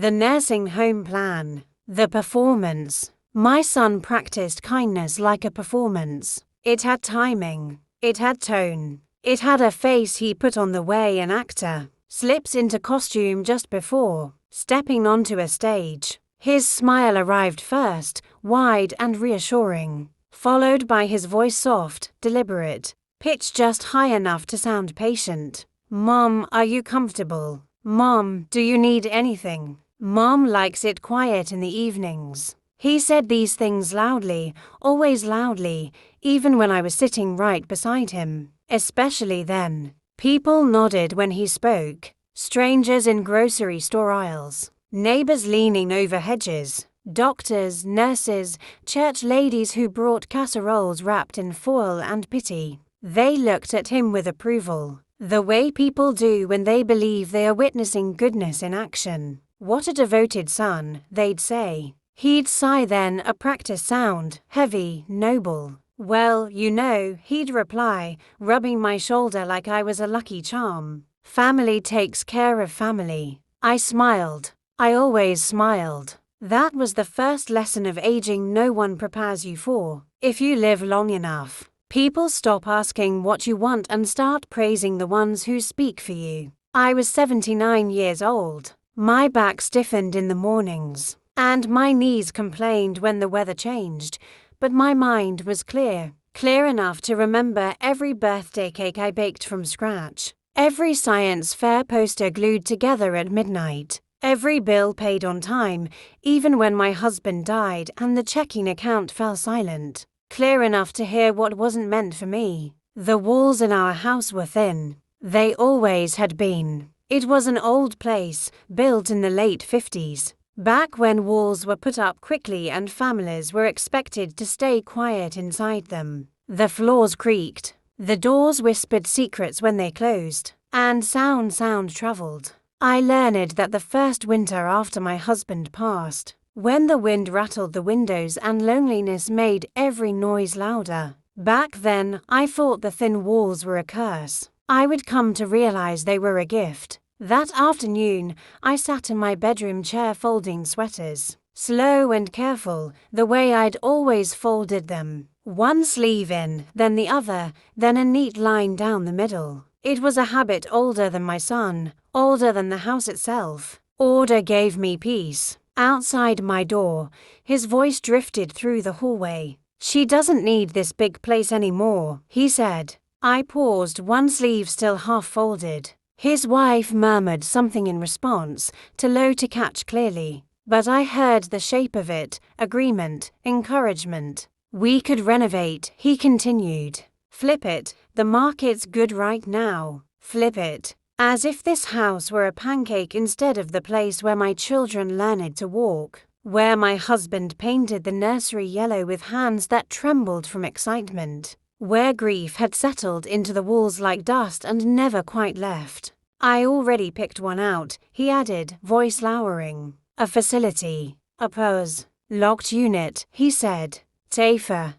The nursing home plan. The performance. My son practiced kindness like a performance. It had timing. It had tone. It had a face he put on the way an actor slips into costume just before stepping onto a stage. His smile arrived first, wide and reassuring, followed by his voice soft, deliberate, pitch just high enough to sound patient. Mom, are you comfortable? Mom, do you need anything? Mom likes it quiet in the evenings. He said these things loudly, always loudly, even when I was sitting right beside him. Especially then. People nodded when he spoke. Strangers in grocery store aisles. Neighbors leaning over hedges. Doctors, nurses, church ladies who brought casseroles wrapped in foil and pity. They looked at him with approval. The way people do when they believe they are witnessing goodness in action. What a devoted son, they'd say. He'd sigh then, a practice sound, heavy, noble. Well, you know, he'd reply, rubbing my shoulder like I was a lucky charm. Family takes care of family. I smiled. I always smiled. That was the first lesson of aging no one prepares you for. If you live long enough, people stop asking what you want and start praising the ones who speak for you. I was 79 years old. My back stiffened in the mornings, and my knees complained when the weather changed. But my mind was clear enough to remember every birthday cake I baked from scratch, every science fair poster glued together at midnight, every bill paid on time, even when my husband died and the checking account fell silent, clear enough to hear what wasn't meant for me. The walls in our house were thin. They always had been. It was an old place, built in the late 50s. Back when walls were put up quickly and families were expected to stay quiet inside them. The floors creaked. The doors whispered secrets when they closed. And sound traveled. I learned that the first winter after my husband passed, when the wind rattled the windows and loneliness made every noise louder. Back then, I thought the thin walls were a curse. I would come to realize they were a gift. That afternoon, I sat in my bedroom chair folding sweaters, slow and careful, the way I'd always folded them. One sleeve in, then the other, then a neat line down the middle. It was a habit older than my son, older than the house itself. Order gave me peace. Outside my door, his voice drifted through the hallway. She doesn't need this big place anymore, he said. I paused, one sleeve still half folded. His wife murmured something in response, too low to catch clearly, but I heard the shape of it, agreement, encouragement. We could renovate, he continued. Flip it, the market's good right now. Flip it. As if this house were a pancake instead of the place where my children learned to walk, where my husband painted the nursery yellow with hands that trembled from excitement. Where grief had settled into the walls like dust and never quite left. I already picked one out, he added, voice lowering. A facility. A pause. Locked unit, he said. Safer.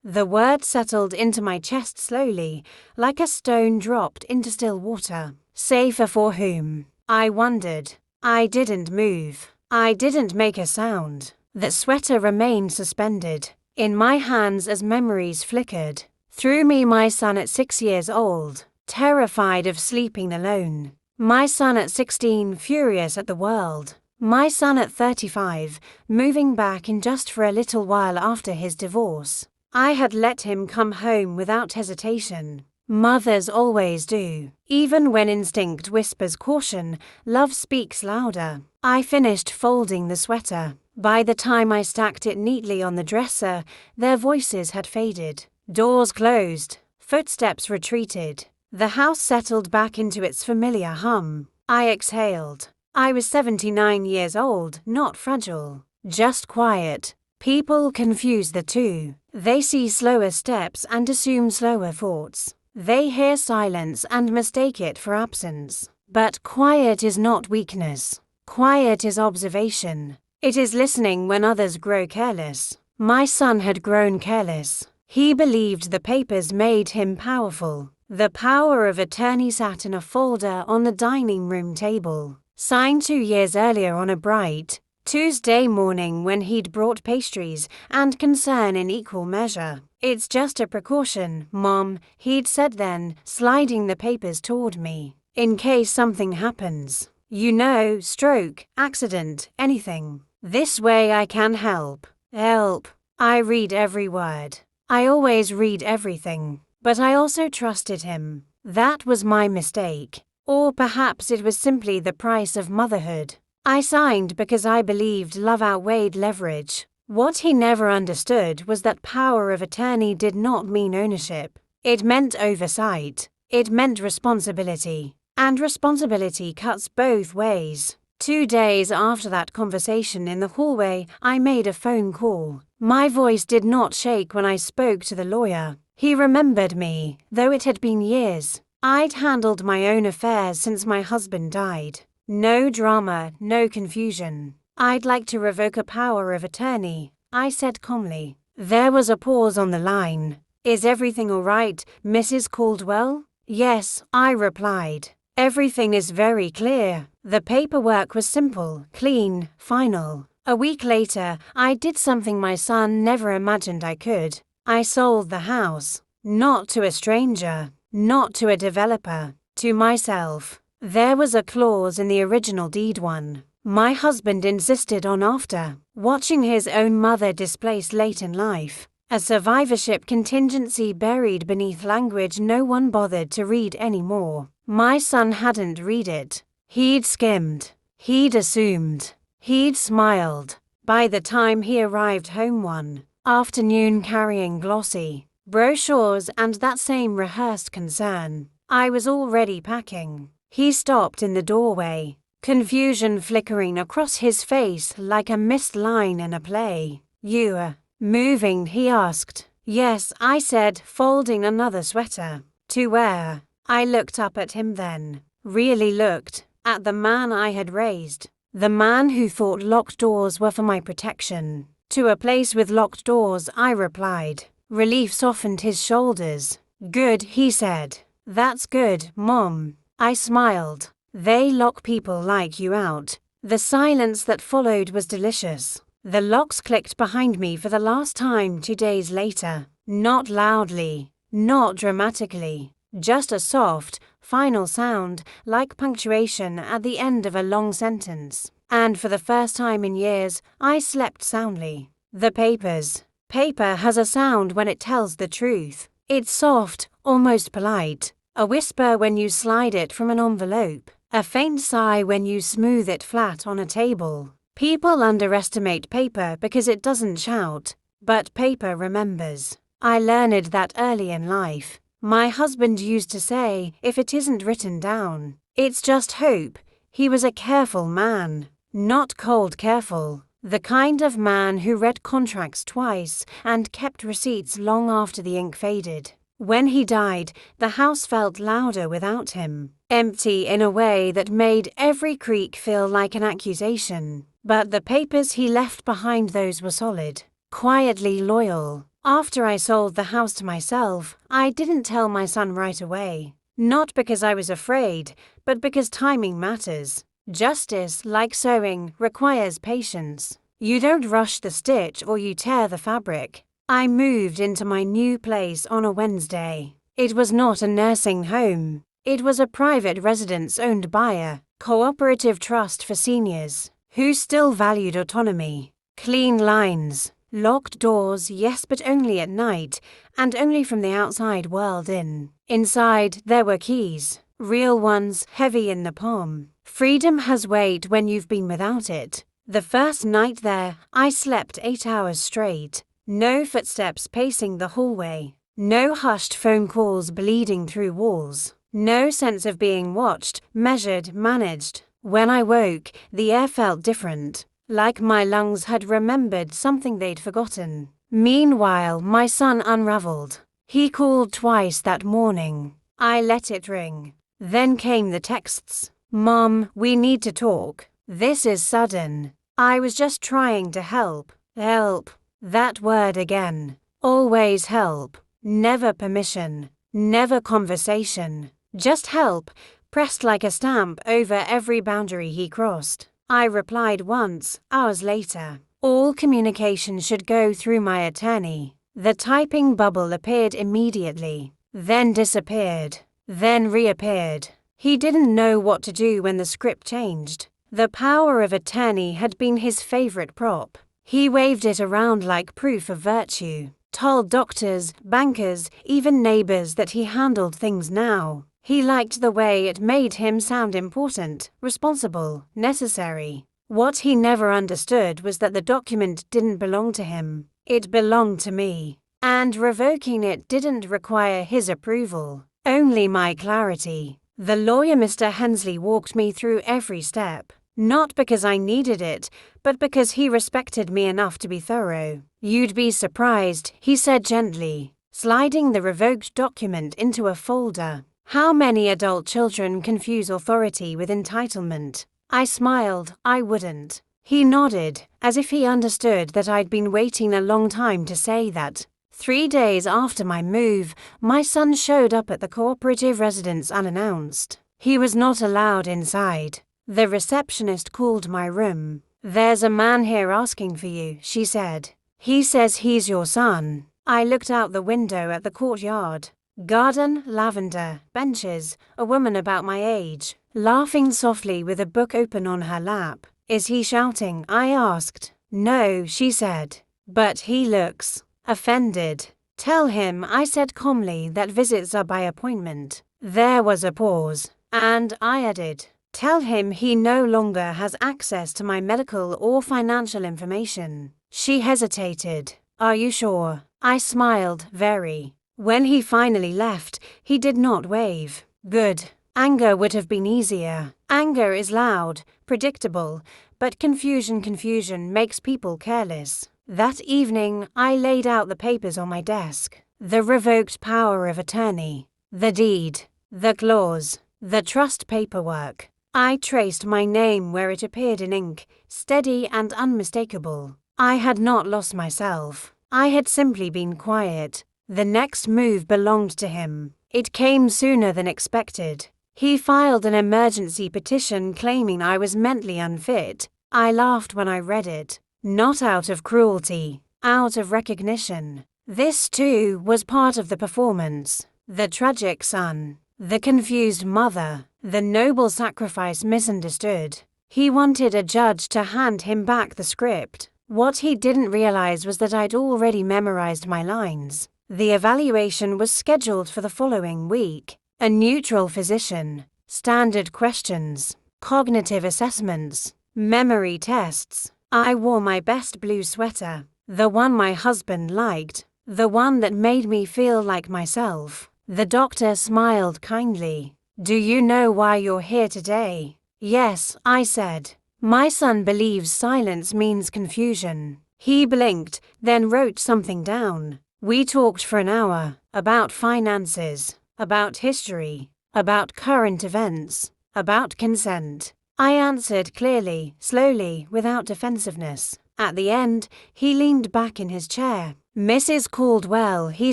The word settled into my chest slowly, like a stone dropped into still water. Safer for whom? I wondered. I didn't move. I didn't make a sound. The sweater remained suspended in my hands as memories flickered. Through me, my son at 6 years old, terrified of sleeping alone. My son at 16, furious at the world. My son at 35, moving back in just for a little while after his divorce. I had let him come home without hesitation. Mothers always do. Even when instinct whispers caution, love speaks louder. I finished folding the sweater. By the time I stacked it neatly on the dresser, their voices had faded. Doors closed. Footsteps retreated. The house settled back into its familiar hum. I exhaled. I was 79 years old, not fragile. Just quiet. People confuse the two. They see slower steps and assume slower thoughts. They hear silence and mistake it for absence. But quiet is not weakness. Quiet is observation. It is listening when others grow careless. My son had grown careless. He believed the papers made him powerful. The power of attorney sat in a folder on the dining room table. Signed 2 years earlier on a bright Tuesday morning when he'd brought pastries and concern in equal measure. It's just a precaution, Mom, he'd said then, sliding the papers toward me. In case something happens. You know, stroke, accident, anything. This way I can help. Help. I read every word. I always read everything. But I also trusted him. That was my mistake. Or perhaps it was simply the price of motherhood. I signed because I believed love outweighed leverage. What he never understood was that power of attorney did not mean ownership. It meant oversight. It meant responsibility. And responsibility cuts both ways. 2 days after that conversation in the hallway, I made a phone call. My voice did not shake when I spoke to the lawyer. He remembered me, though it had been years. I'd handled my own affairs since my husband died. No drama, no confusion. I'd like to revoke a power of attorney, I said calmly. There was a pause on the line. Is everything all right, Mrs. Caldwell? Yes, I replied. Everything is very clear. The paperwork was simple, clean, final. A week later, I did something my son never imagined I could. I sold the house. Not to a stranger. Not to a developer, to myself. There was a clause in the original deed one. My husband insisted on after watching his own mother displaced late in life. A survivorship contingency buried beneath language no one bothered to read anymore. My son hadn't read it. He'd skimmed. He'd assumed. He'd smiled. By the time he arrived home one afternoon carrying glossy brochures and that same rehearsed concern, I was already packing. He stopped in the doorway, confusion flickering across his face like a missed line in a play. You moving? He asked. Yes, I said, folding another sweater to wear. I looked up at him then. Really looked at the man I had raised. The man who thought locked doors were for my protection. To a place with locked doors, I replied. Relief softened his shoulders. Good, he said. That's good, Mom. I smiled. They lock people like you out. The silence that followed was delicious. The locks clicked behind me for the last time 2 days later. Not loudly, not dramatically. Just a soft, final sound, like punctuation at the end of a long sentence. And for the first time in years, I slept soundly. The papers. Paper has a sound when it tells the truth. It's soft, almost polite. A whisper when you slide it from an envelope. A faint sigh when you smooth it flat on a table. People underestimate paper because it doesn't shout. But paper remembers. I learned that early in life. My husband used to say, if it isn't written down, it's just hope. He was a careful man. Not cold careful. The kind of man who read contracts twice and kept receipts long after the ink faded. When he died, the house felt louder without him. Empty in a way that made every creak feel like an accusation. But the papers he left behind those were solid. Quietly loyal. After I sold the house to myself, I didn't tell my son right away. Not because I was afraid, but because timing matters. Justice, like sewing, requires patience. You don't rush the stitch or you tear the fabric. I moved into my new place on a Wednesday. It was not a nursing home. It was a private residence owned by a cooperative trust for seniors who still valued autonomy. Clean lines. Locked doors, yes, but only at night, and only from the outside world in. Inside, there were keys. Real ones, heavy in the palm. Freedom has weight when you've been without it. The first night there, I slept 8 hours straight. No footsteps pacing the hallway. No hushed phone calls bleeding through walls. No sense of being watched, measured, managed. When I woke, the air felt different. Like my lungs had remembered something they'd forgotten. Meanwhile, my son unraveled. He called twice that morning. I let it ring. Then came the texts. Mom, we need to talk. This is sudden. I was just trying to help. Help. That word again. Always help. Never permission. Never conversation. Just help. pressed like a stamp over every boundary he crossed. I replied once, hours later. All communication should go through my attorney. The typing bubble appeared immediately, then disappeared, then reappeared. He didn't know what to do when the script changed. The power of attorney had been his favorite prop. He waved it around like proof of virtue, told doctors, bankers, even neighbors that he handled things now. He liked the way it made him sound important, responsible, necessary. What he never understood was that the document didn't belong to him. It belonged to me. And revoking it didn't require his approval, only my clarity. The lawyer Mr. Hensley walked me through every step, not because I needed it, but because he respected me enough to be thorough. You'd be surprised, he said gently, sliding the revoked document into a folder. How many adult children confuse authority with entitlement? I smiled. I wouldn't. He nodded, as if he understood that I'd been waiting a long time to say that. 3 days after my move, my son showed up at the cooperative residence unannounced. He was not allowed inside. The receptionist called my room. "There's a man here asking for you," she said. "He says he's your son." I looked out the window at the courtyard. Garden, lavender, benches, a woman about my age, laughing softly with a book open on her lap. "Is he shouting?" I asked. "No," she said. "But he looks offended." "Tell him," I said calmly, "that visits are by appointment." There was a pause, and I added, "Tell him he no longer has access to my medical or financial information." She hesitated. "Are you sure?" I smiled, very. When he finally left, he did not wave. Good. Anger would have been easier. Anger is loud, predictable, but confusion makes people careless. That evening, I laid out the papers on my desk. The revoked power of attorney, the deed, the clause, the trust paperwork. I traced my name where it appeared in ink, steady and unmistakable. I had not lost myself. I had simply been quiet. The next move belonged to him. It came sooner than expected. He filed an emergency petition claiming I was mentally unfit. I laughed when I read it. Not out of cruelty, out of recognition. This, too, was part of the performance. The tragic son, the confused mother, the noble sacrifice misunderstood. He wanted a judge to hand him back the script. What he didn't realize was that I'd already memorized my lines. The evaluation was scheduled for the following week. A neutral physician, standard questions, cognitive assessments, memory tests. I wore my best blue sweater, the one my husband liked, the one that made me feel like myself. The doctor smiled kindly. "Do you know why you're here today?" "Yes," I said. "My son believes silence means confusion." He blinked, then wrote something down. We talked for an hour, about finances, about history, about current events, about consent. I answered clearly, slowly, without defensiveness. At the end, he leaned back in his chair. "Mrs. Caldwell," he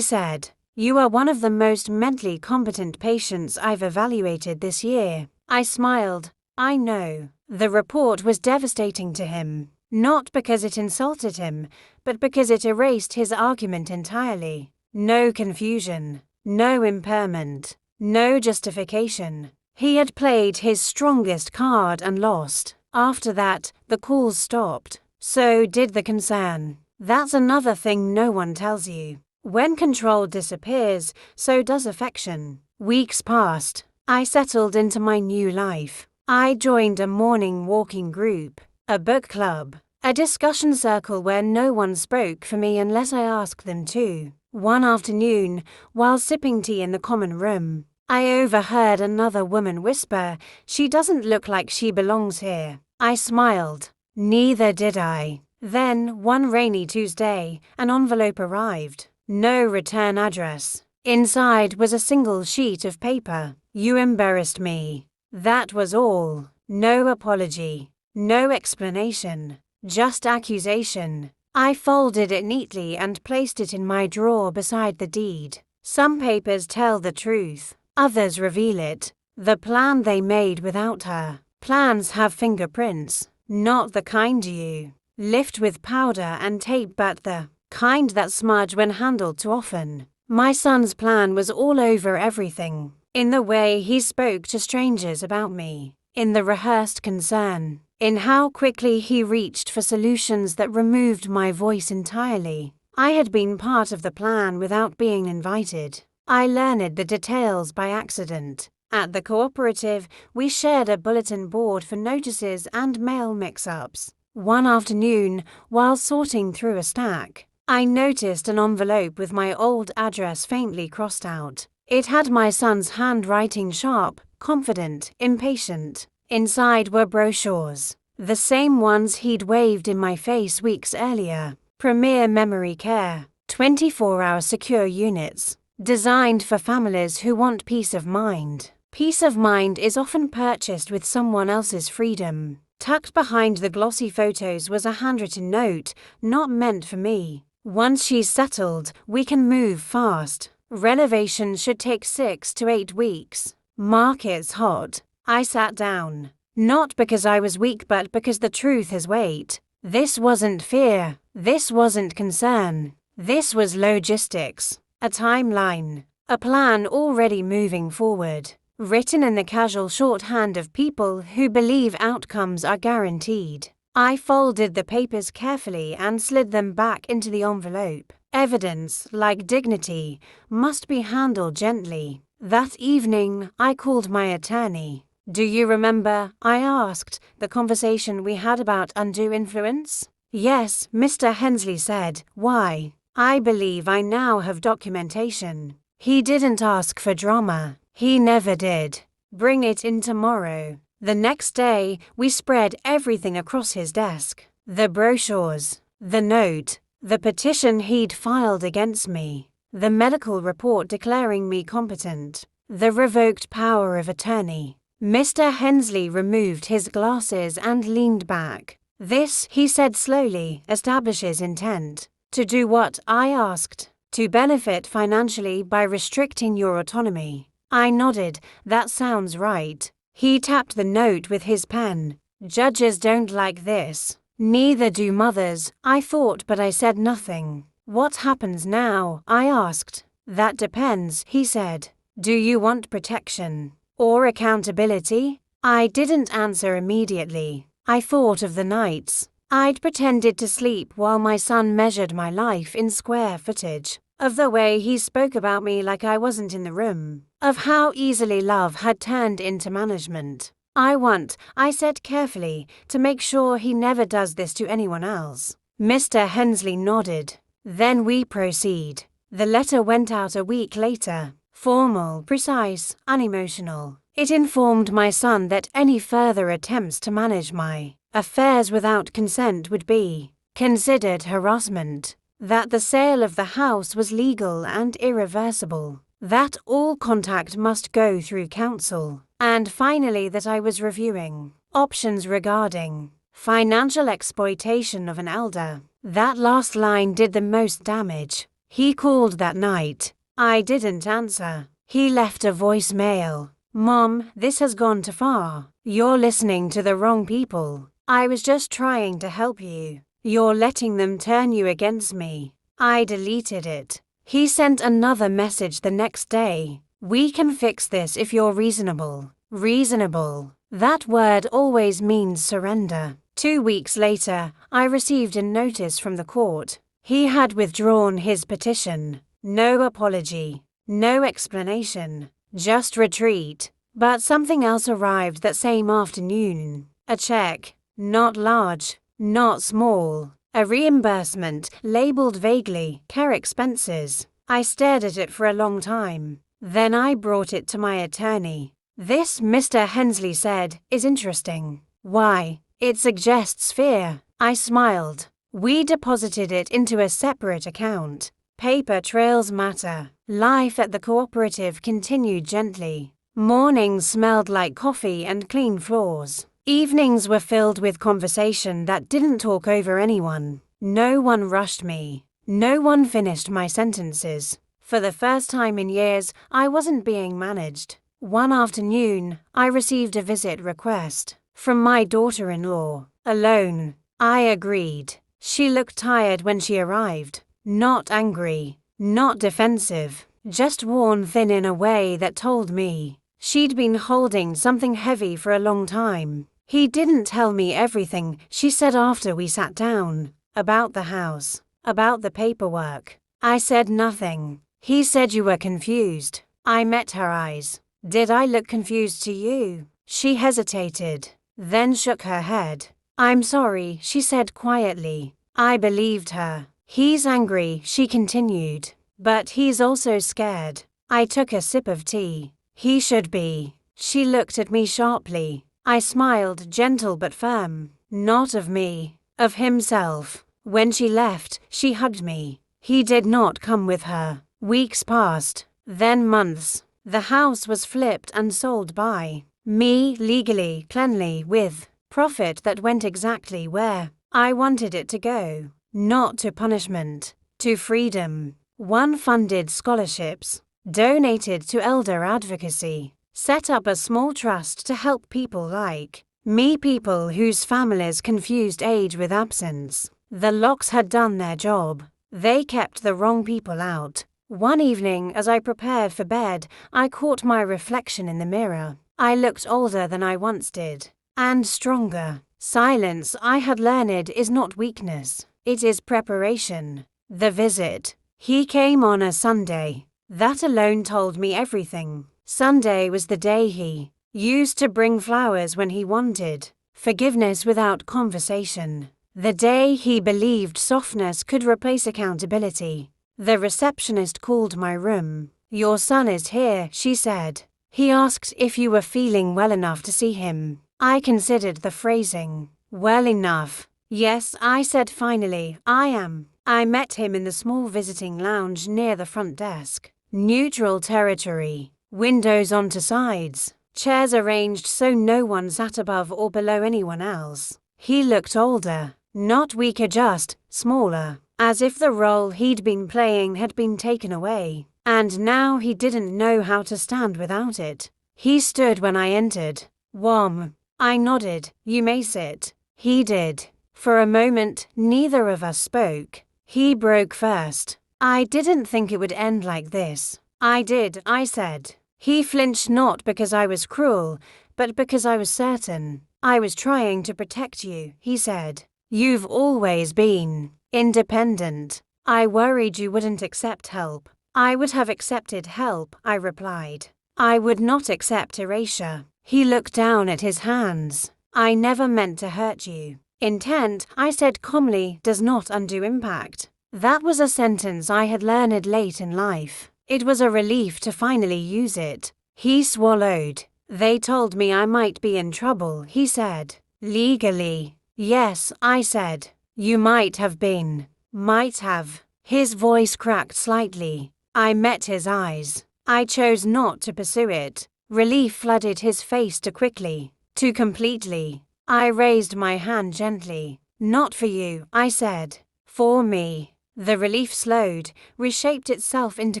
said, "you are one of the most mentally competent patients I've evaluated this year." I smiled. I know. The report was devastating to him. Not because it insulted him, but because it erased his argument entirely. No confusion, no impairment, no justification. He had played his strongest card and lost. After that, the calls stopped. So did the concern. That's another thing no one tells you. When control disappears, so does affection. Weeks passed. I settled into my new life. I joined a morning walking group, a book club, a discussion circle where no one spoke for me unless I asked them to. One afternoon, while sipping tea in the common room, I overheard another woman whisper, "She doesn't look like she belongs here." I smiled. Neither did I. Then, one rainy Tuesday, an envelope arrived. No return address. Inside was a single sheet of paper. "You embarrassed me." That was all. No apology. No explanation. Just accusation. I folded it neatly and placed it in my drawer beside the deed. Some papers tell the truth. Others reveal it. The plan they made without her. Plans have fingerprints, not the kind you lift with powder and tape, but the kind that smudge when handled too often. My son's plan was all over everything. In the way he spoke to strangers about me, in the rehearsed concern, in how quickly he reached for solutions that removed my voice entirely. I had been part of the plan without being invited. I learned the details by accident. At the cooperative, we shared a bulletin board for notices and mail mix-ups. One afternoon, while sorting through a stack, I noticed an envelope with my old address faintly crossed out. It had my son's handwriting, sharp, confident, impatient. Inside were brochures, the same ones he'd waved in my face weeks earlier. Premier Memory Care, 24-hour secure units, designed for families who want peace of mind. Peace of mind is often purchased with someone else's freedom. Tucked behind the glossy photos was a handwritten note, not meant for me. Once she's settled, we can move fast. Renovation should take 6 to 8 weeks. Market's hot. I sat down. Not because I was weak, but because the truth has weight. This wasn't fear. This wasn't concern. This was logistics. A timeline. A plan already moving forward. Written in the casual shorthand of people who believe outcomes are guaranteed. I folded the papers carefully and slid them back into the envelope. Evidence, like dignity, must be handled gently. That evening, I called my attorney. "Do you remember," I asked, "the conversation we had about undue influence?" "Yes," Mr. Hensley said. "Why?" "I believe I now have documentation." He didn't ask for drama. He never did. "Bring it in tomorrow." The next day, we spread everything across his desk. The brochures, the note, the petition he'd filed against me, the medical report declaring me competent, the revoked power of attorney. Mr. Hensley removed his glasses and leaned back. "This," he said slowly, "establishes intent." "To do what?" I asked. "To benefit financially by restricting your autonomy." I nodded. "That sounds right." He tapped the note with his pen. "Judges don't like this. Neither do mothers," I thought, but I said nothing. "What happens now?" I asked. "That depends," he said. "Do you want protection? Or accountability?" I didn't answer immediately. I thought of the nights I'd pretended to sleep while my son measured my life in square footage, of the way he spoke about me like I wasn't in the room, of how easily love had turned into management. I said carefully, to make sure he never does this to anyone else. Mr. Hensley nodded. "Then we proceed." The letter went out a week later. Formal, precise, unemotional. It informed my son that any further attempts to manage my affairs without consent would be considered harassment, that the sale of the house was legal and irreversible, that all contact must go through counsel, and finally that I was reviewing options regarding financial exploitation of an elder. That last line did the most damage. He called that night. I didn't answer. He left a voicemail. "Mom, this has gone too far. You're listening to the wrong people. I was just trying to help you. You're letting them turn you against me." I deleted it. He sent another message the next day. "We can fix this if you're reasonable." Reasonable. That word always means surrender. 2 weeks later, I received a notice from the court. He had withdrawn his petition. No apology. No explanation. Just retreat. But something else arrived that same afternoon. A check. Not large. Not small. A reimbursement, labeled vaguely, care expenses. I stared at it for a long time. Then I brought it to my attorney. "This," Mr. Hensley said, "is interesting." "Why?" "It suggests fear." I smiled. "We deposited it into a separate account. Paper trails matter." Life at the cooperative continued gently. Mornings smelled like coffee and clean floors. Evenings were filled with conversation that didn't talk over anyone. No one rushed me. No one finished my sentences. For the first time in years, I wasn't being managed. One afternoon, I received a visit request from my daughter-in-law. Alone. I agreed. She looked tired when she arrived. Not angry. Not defensive. Just worn thin in a way that told me she'd been holding something heavy for a long time. He didn't tell me everything, she said after we sat down. About the house. About the paperwork. I said nothing. He said you were confused. I met her eyes. Did I look confused to you? She hesitated, then shook her head. I'm sorry, she said quietly. I believed her. He's angry, she continued. But he's also scared. I took a sip of tea. He should be. She looked at me sharply. I smiled, gentle but firm. Not of me, of himself. When she left, she hugged me. He did not come with her. Weeks passed, then months. The house was flipped and sold by me, legally, cleanly, with profit that went exactly where I wanted it to go. Not to punishment, to freedom. One funded scholarships, donated to elder advocacy, set up a small trust to help people like me, people whose families confused age with absence. The locks had done their job. They kept the wrong people out. One evening, as I prepared for bed, I caught my reflection in the mirror. I looked older than I once did, and stronger. Silence, I had learned, is not weakness. It is preparation. The visit. He came on a Sunday. That alone told me everything. Sunday was the day he used to bring flowers when he wanted. Forgiveness without conversation. The day he believed softness could replace accountability. The receptionist called my room. Your son is here, she said. He asked if you were feeling well enough to see him. I considered the phrasing. Well enough. Yes, I said finally, I am. I met him in the small visiting lounge near the front desk. Neutral territory. Windows onto sides. Chairs arranged so no one sat above or below anyone else. He looked older. Not weaker, just smaller. As if the role he'd been playing had been taken away. And now he didn't know how to stand without it. He stood when I entered. Wham! I nodded. You may sit. He did. For a moment, neither of us spoke. He broke first. I didn't think it would end like this. I did, I said. He flinched not because I was cruel, but because I was certain. I was trying to protect you, he said. You've always been independent. I worried you wouldn't accept help. I would have accepted help, I replied. I would not accept erasure. He looked down at his hands. I never meant to hurt you. Intent, I said calmly, does not undo impact. That was a sentence I had learned late in life. It was a relief to finally use it. He swallowed. They told me I might be in trouble, he said. Legally. Yes, I said. You might have been. Might have. His voice cracked slightly. I met his eyes. I chose not to pursue it. Relief flooded his face too quickly, too completely. I raised my hand gently. Not for you, I said. For me. The relief slowed, reshaped itself into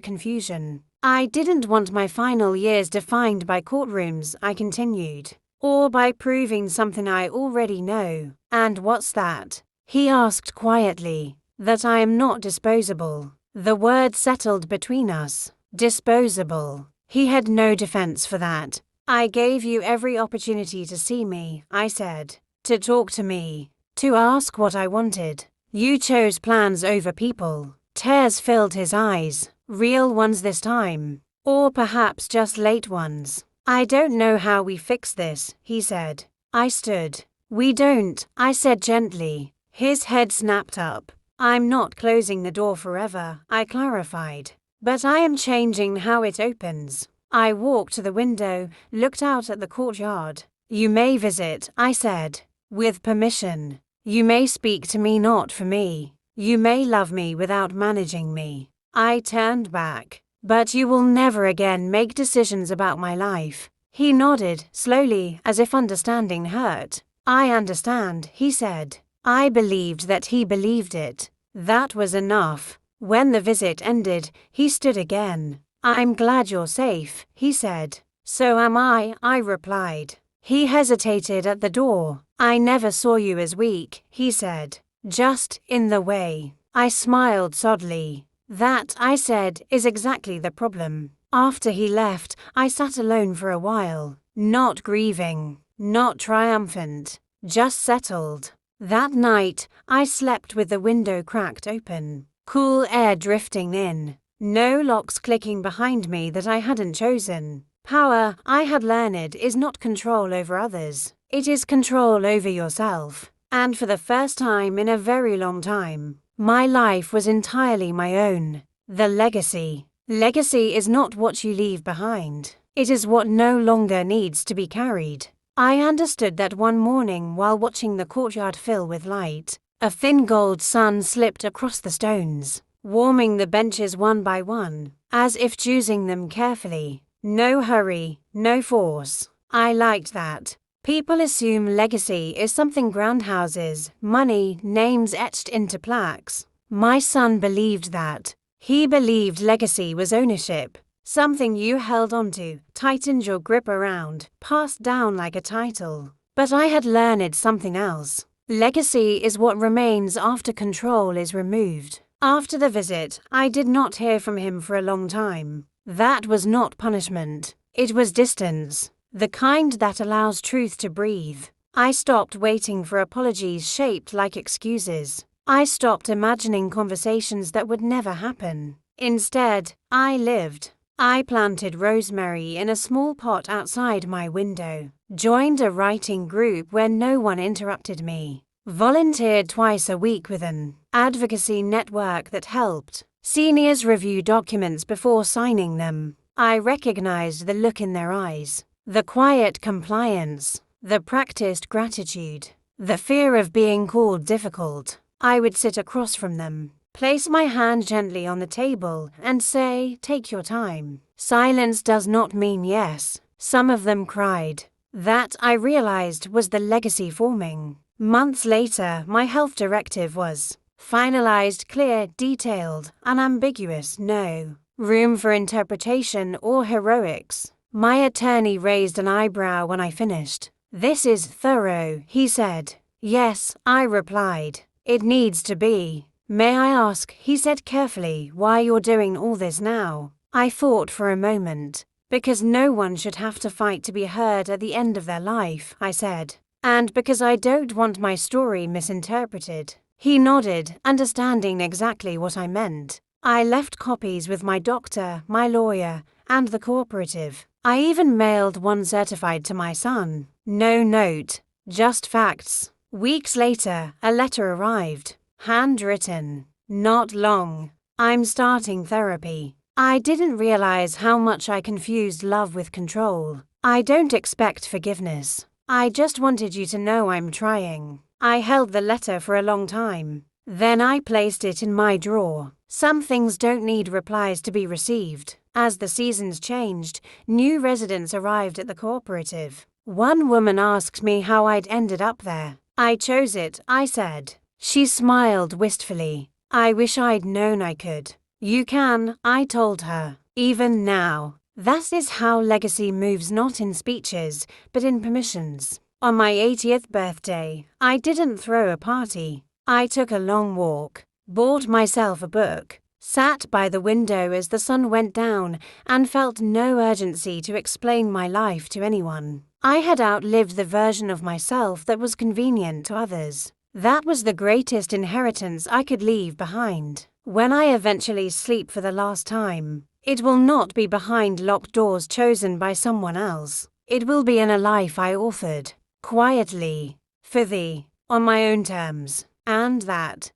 confusion. I didn't want my final years defined by courtrooms, I continued. Or by proving something I already know. And what's that? He asked quietly. That I am not disposable. The word settled between us. Disposable. He had no defense for that. I gave you every opportunity to see me, I said. To talk to me. To ask what I wanted. You chose plans over people. Tears filled his eyes. Real ones this time. Or perhaps just late ones. I don't know how we fix this, he said. I stood. We don't, I said gently. His head snapped up. I'm not closing the door forever, I clarified. But I am changing how it opens. I walked to the window, looked out at the courtyard. You may visit, I said. With permission. You may speak to me, not for me. You may love me without managing me. I turned back. But you will never again make decisions about my life. He nodded, slowly, as if understanding hurt. I understand, he said. I believed that he believed it. That was enough. When the visit ended, he stood again. I'm glad you're safe, he said. So am I replied. He hesitated at the door. I never saw you as weak, he said. Just in the way. I smiled sadly. That, I said, is exactly the problem. After he left, I sat alone for a while, not grieving, not triumphant, just settled. That night, I slept with the window cracked open, cool air drifting in, no locks clicking behind me that I hadn't chosen. Power, I had learned, is not control over others. It is control over yourself. And for the first time in a very long time, my life was entirely my own. The legacy. Legacy is not what you leave behind. It is what no longer needs to be carried. I understood that one morning while watching the courtyard fill with light. A thin gold sun slipped across the stones, warming the benches one by one, as if choosing them carefully. No hurry, no force. I liked that. People assume legacy is something ground houses, money, names etched into plaques. My son believed that. He believed legacy was ownership, something you held onto, tightened your grip around, passed down like a title. But I had learned something else. Legacy is what remains after control is removed. After the visit, I did not hear from him for a long time. That was not punishment. It was distance. The kind that allows truth to breathe. I stopped waiting for apologies shaped like excuses. I stopped imagining conversations that would never happen. Instead, I lived. I planted rosemary in a small pot outside my window, joined a writing group where no one interrupted me, volunteered twice a week with an advocacy network that helped seniors review documents before signing them. I recognized the look in their eyes. The quiet compliance, the practiced gratitude, the fear of being called difficult. I would sit across from them, place my hand gently on the table, and say, "Take your time." Silence does not mean yes. Some of them cried. That, I realized, was the legacy forming. Months later, my health directive was finalized, clear, detailed, unambiguous, no room for interpretation or heroics. My attorney raised an eyebrow when I finished. "This is thorough," he said. "Yes," I replied. "It needs to be." "May I ask," he said carefully, "why you're doing all this now?" I thought for a moment. "Because no one should have to fight to be heard at the end of their life," I said. "And because I don't want my story misinterpreted." He nodded, understanding exactly what I meant. I left copies with my doctor, my lawyer, and the cooperative. I even mailed one certified to my son. No note, just facts. Weeks later, a letter arrived. Handwritten. Not long. "I'm starting therapy." I didn't realize how much I confused love with control. "I don't expect forgiveness. I just wanted you to know I'm trying." I held the letter for a long time. Then I placed it in my drawer. Some things don't need replies to be received. As the seasons changed, new residents arrived at the cooperative. One woman asked me how I'd ended up there. "I chose it," I said. She smiled wistfully. "I wish I'd known I could." "You can," I told her, "even now." That is how legacy moves, not in speeches, but in permissions. On my 80th birthday, I didn't throw a party. I took a long walk, bought myself a book, sat by the window as the sun went down, and felt no urgency to explain my life to anyone. I had outlived the version of myself that was convenient to others. That was the greatest inheritance I could leave behind. When I eventually sleep for the last time, it will not be behind locked doors chosen by someone else. It will be in a life I authored, quietly, for thee, on my own terms. And that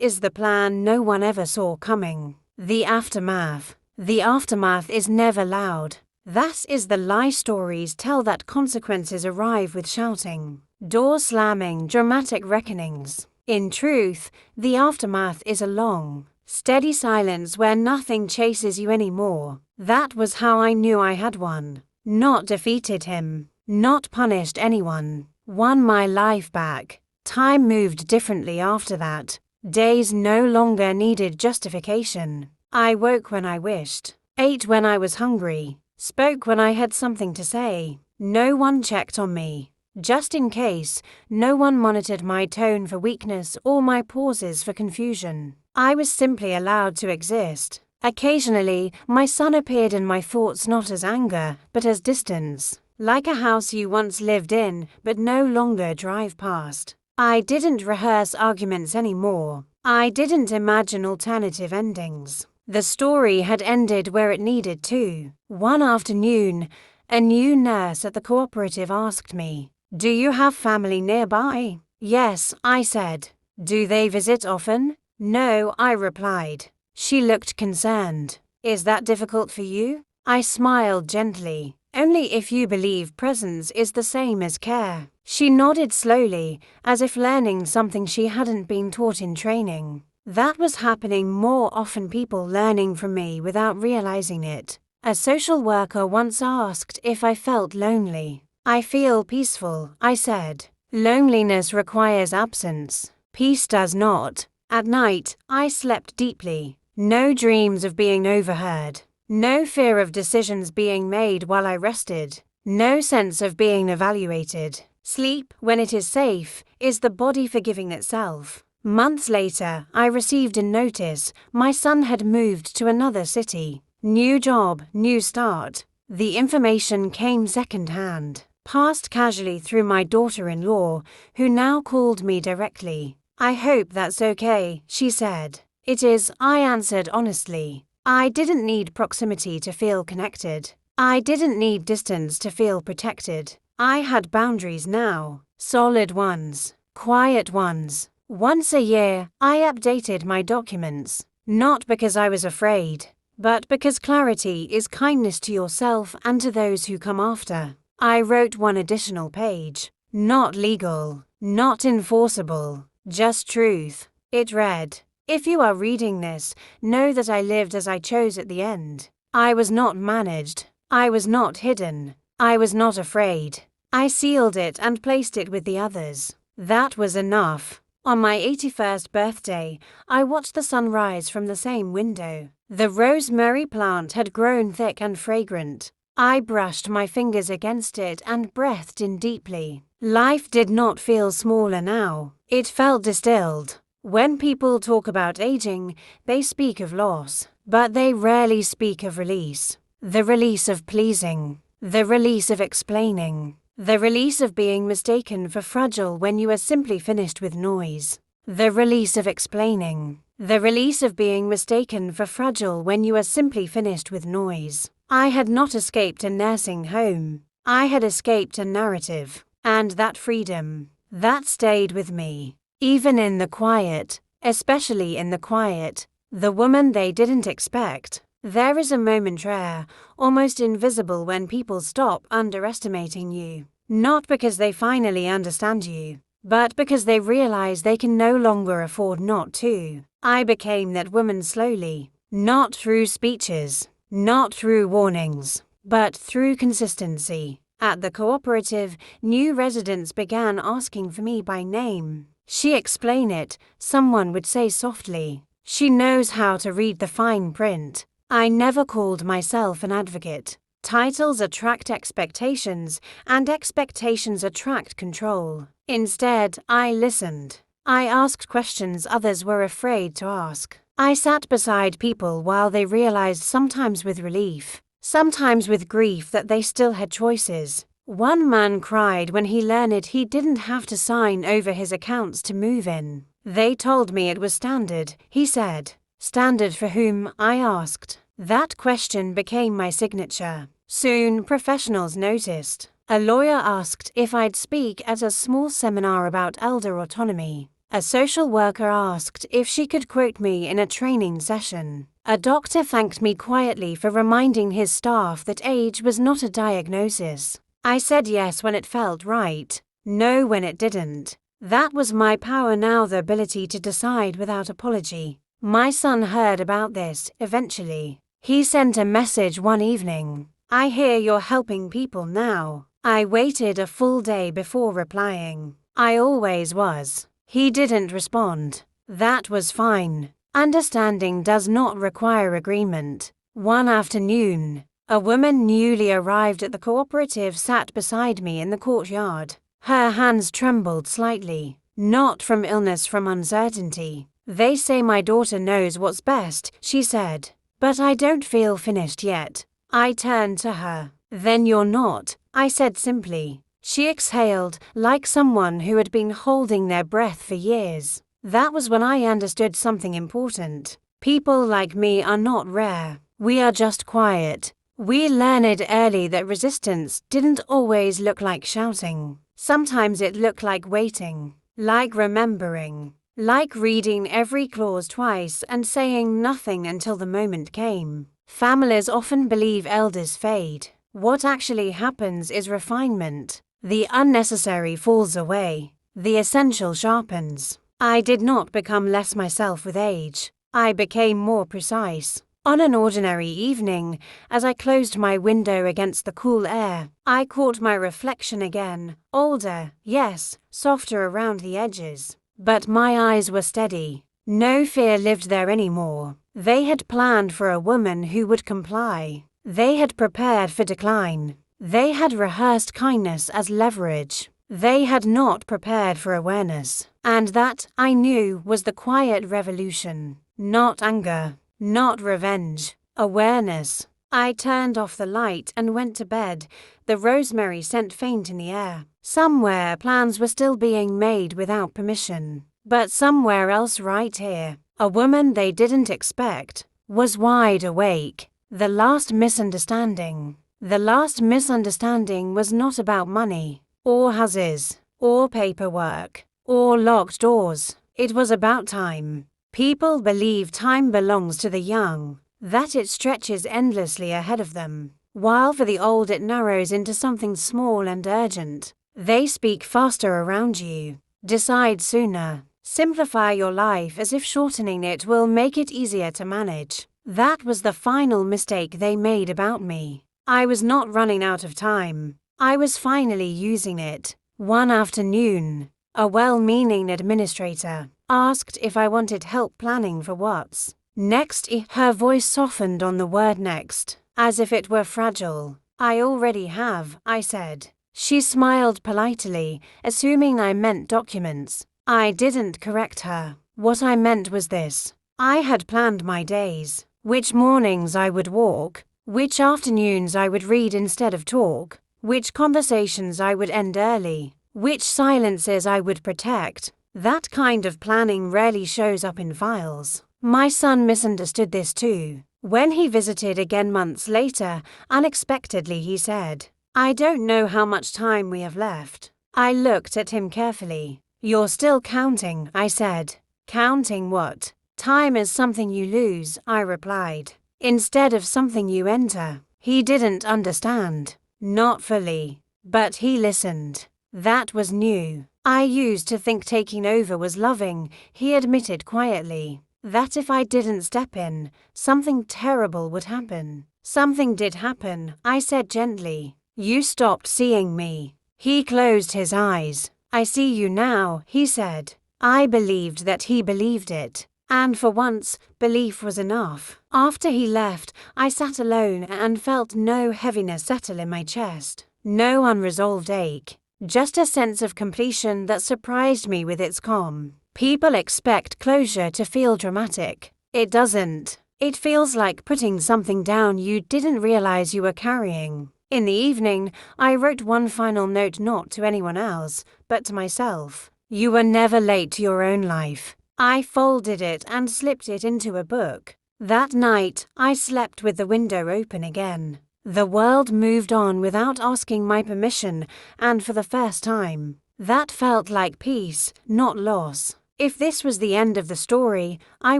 is the plan no one ever saw coming. The aftermath. The aftermath is never loud. That is the lie stories tell that consequences arrive with shouting, door slamming, dramatic reckonings. In truth, the aftermath is a long, steady silence where nothing chases you anymore. That was how I knew I had won. Not defeated him, not punished anyone. Won my life back. Time moved differently after that. Days no longer needed justification. I woke when I wished, ate when I was hungry, Spoke when I had something to say. No one checked on me. Just in case, no one monitored my tone for weakness or my pauses for confusion. I was simply allowed to exist. Occasionally, my son appeared in my thoughts not as anger, but as distance, like a house you once lived in but no longer drive past. I didn't rehearse arguments anymore. I didn't imagine alternative endings. The story had ended where it needed to. One afternoon, a new nurse at the cooperative asked me, "Do you have family nearby?" "Yes," I said. "Do they visit often?" "No," I replied. She looked concerned. "Is that difficult for you?" I smiled gently. "Only if you believe presence is the same as care." She nodded slowly, as if learning something she hadn't been taught in training. That was happening more often, people learning from me without realizing it. A social worker once asked if I felt lonely. "I feel peaceful," I said. "Loneliness requires absence. Peace does not." At night, I slept deeply. No dreams of being overheard. No fear of decisions being made while I rested. No sense of being evaluated. Sleep, when it is safe, is the body forgiving itself. Months later, I received a notice. My son had moved to another city. New job, new start. The information came second-hand, passed casually through my daughter-in-law, who now called me directly. "I hope that's okay," she said. "It is," I answered honestly. I didn't need proximity to feel connected. I didn't need distance to feel protected. I had boundaries now, solid ones, quiet ones. Once a year, I updated my documents, not because I was afraid, but because clarity is kindness to yourself and to those who come after. I wrote one additional page. Not legal, not enforceable, just truth. It read, "If you are reading this, know that I lived as I chose at the end. I was not managed. I was not hidden. I was not afraid." I sealed it and placed it with the others. That was enough. On my 81st birthday, I watched the sun rise from the same window. The rosemary plant had grown thick and fragrant. I brushed my fingers against it and breathed in deeply. Life did not feel smaller now. It felt distilled. When people talk about aging, they speak of loss, but they rarely speak of release. The release of pleasing. The release of explaining. The release of being mistaken for fragile when you are simply finished with noise. The release of explaining. The release of being mistaken for fragile when you are simply finished with noise. I had not escaped a nursing home. I had escaped a narrative. And that freedom, that stayed with me. Even in the quiet, especially in the quiet, the woman they didn't expect. There is a moment rare, almost invisible, when people stop underestimating you. Not because they finally understand you, but because they realize they can no longer afford not to. I became that woman slowly, not through speeches, not through warnings, but through consistency. At the cooperative, new residents began asking for me by name. "She explain it," someone would say softly. "She knows how to read the fine print." I never called myself an advocate. Titles attract expectations, and expectations attract control. Instead, I listened. I asked questions others were afraid to ask. I sat beside people while they realized, sometimes with relief, sometimes with grief, that they still had choices. One man cried when he learned he didn't have to sign over his accounts to move in. "They told me it was standard," he said. "Standard for whom?" I asked. That question became my signature. Soon, professionals noticed. A lawyer asked if I'd speak at a small seminar about elder autonomy. A social worker asked if she could quote me in a training session. A doctor thanked me quietly for reminding his staff that age was not a diagnosis. I said yes when it felt right, no when it didn't. That was my power now, the ability to decide without apology. My son heard about this, eventually. He sent a message one evening. "I hear you're helping people now." I waited a full day before replying. I always was. He didn't respond. That was fine. Understanding does not require agreement. One afternoon, A woman newly arrived at the cooperative sat beside me in the courtyard. Her hands trembled slightly, not from illness, from uncertainty. "They say my daughter knows what's best," she said. "But I don't feel finished yet." I turned to her. "Then you're not," I said simply. She exhaled, like someone who had been holding their breath for years. That was when I understood something important. People like me are not rare. We are just quiet. We learned early that resistance didn't always look like shouting. Sometimes it looked like waiting, like remembering, like reading every clause twice and saying nothing until the moment came. Families often believe elders fade. What actually happens is refinement. The unnecessary falls away. The essential sharpens. I did not become less myself with age. I became more precise. On an ordinary evening, as I closed my window against the cool air, I caught my reflection again. Older, yes, softer around the edges. But my eyes were steady. No fear lived there anymore. They had planned for a woman who would comply. They had prepared for decline. They had rehearsed kindness as leverage. They had not prepared for awareness. And that, I knew, was the quiet revolution. Not anger. Not revenge. Awareness. I turned off the light and went to bed, the rosemary scent faint in the air. Somewhere plans were still being made without permission. But somewhere else, right here, a woman they didn't expect was wide awake. The last misunderstanding. The last misunderstanding was not about money, or houses, or paperwork, or locked doors. It was about time. People believe time belongs to the young, that it stretches endlessly ahead of them, while for the old it narrows into something small and urgent. They speak faster around you. Decide sooner. Simplify your life as if shortening it will make it easier to manage. That was the final mistake they made about me. I was not running out of time. I was finally using it. One afternoon, a well-meaning administrator asked if I wanted help planning for what's next. Her voice softened on the word next, as if it were fragile. "I already have," I said. She smiled politely, assuming I meant documents. I didn't correct her. What I meant was this. I had planned my days, which mornings I would walk, which afternoons I would read instead of talk, which conversations I would end early, which silences I would protect. That kind of planning rarely shows up in files. My son misunderstood this too. When he visited again months later, unexpectedly he said, "I don't know how much time we have left." I looked at him carefully. "You're still counting," I said. "Counting what?" "Time is something you lose," I replied, "instead of something you enter." He didn't understand. Not fully. But he listened. That was new. I used to think taking over was loving, he admitted quietly. That if I didn't step in, something terrible would happen. Something did happen, I said gently. You stopped seeing me. He closed his eyes. "I see you now," he said. I believed that he believed it. And for once, belief was enough. After he left, I sat alone and felt no heaviness settle in my chest. No unresolved ache. Just a sense of completion that surprised me with its calm. People expect closure to feel dramatic. It doesn't. It feels like putting something down you didn't realize you were carrying. In the evening, I wrote one final note, not to anyone else, but to myself. You were never late to your own life. I folded it and slipped it into a book. That night, I slept with the window open again. The world moved on without asking my permission, and for the first time, that felt like peace, not loss. If this was the end of the story, I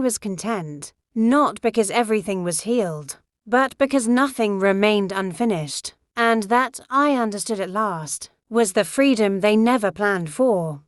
was content. Not because everything was healed, but because nothing remained unfinished. And that, I understood at last, was the freedom they never planned for.